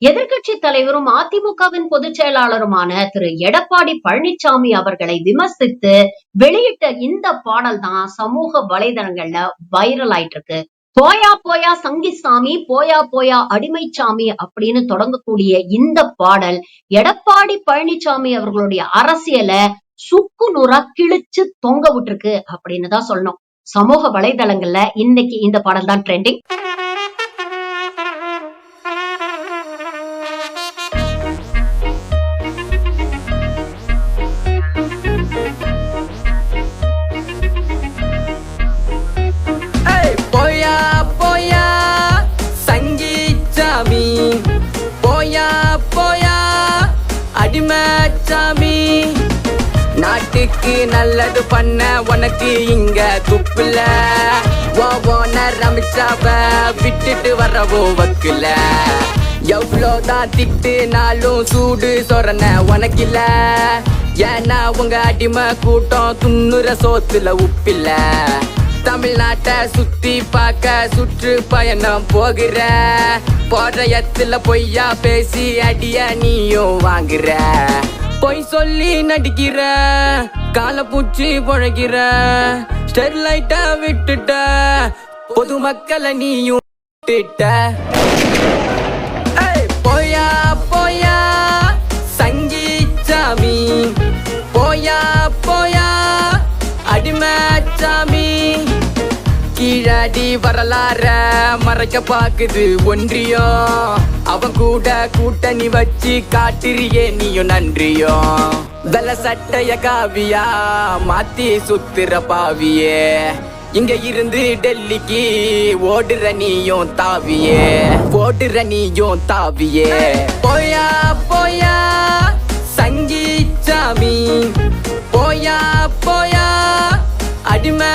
எதிர்க்கட்சி தலைவரும் அதிமுகவின் பொதுச் செயலாளருமான திரு எடப்பாடி பழனிசாமி அவர்களை விமர்சித்து வெளியிட்ட இந்த பாடல் தான் சமூக வலைதளங்கள்ல வைரல் ஆயிட்டு இருக்கு. போயா போயா சங்கிசாமி, போயா போயா அடிமைச்சாமி அப்படின்னு தொடங்கக்கூடிய இந்த பாடல் எடப்பாடி பழனிசாமி அவர்களுடைய அரசியல சுக்கு நூறா கிழிச்சு தொங்க விட்டுருக்கு அப்படின்னு தான் சொல்லணும். சமூக வலைதளங்கள்ல இன்னைக்கு இந்த பாடல் தான் ட்ரெண்டிங். நாட்டுக்கு நல்லது பண்ண உனக்கு இங்க துப்புல ரமிச்சாவ விட்டுட்டு வரவோ வக்குல எவ்வளோதான் திட்டுனாலும் சூடு சொரண உனக்கில்ல. ஏன்னா உங்க அடிமை கூட்டம் துண்ணுற சோத்துல உப்பில்ல. தமிழ்நாட்டை சுத்தி பார்க்க சுற்று பயணம் போகிற போடுற பொய்யா பேசி அடிய நீயும் வாங்குற. பொய் சொல்லி நடிக்கிற காலப்பூச்சி பொழைக்கிற ஸ்டெர்லைட்ட விட்டுட்ட பொதுமக்களை நீயும் விட்டுட்ட. போயா போயா சங்கிச்சாமி, போயா போயா அடிமைச்சாமி. கீழடி வரலாற மறைக்க பாக்குது ஒன்றியம். அவன் கூட கூட்டணி வச்சு காட்டுறியே நீயும் நன்றியும். வெள்ள சட்டைய காவியா மாத்தி சுத்துற பாவியே. இங்க இருந்து டெல்லிக்கு ஓடுற நீயும் தாவியே, ஓடுற நீயும் தாவியே. போயா போயா சங்கிச்சாமி, போயா போயா அடிமை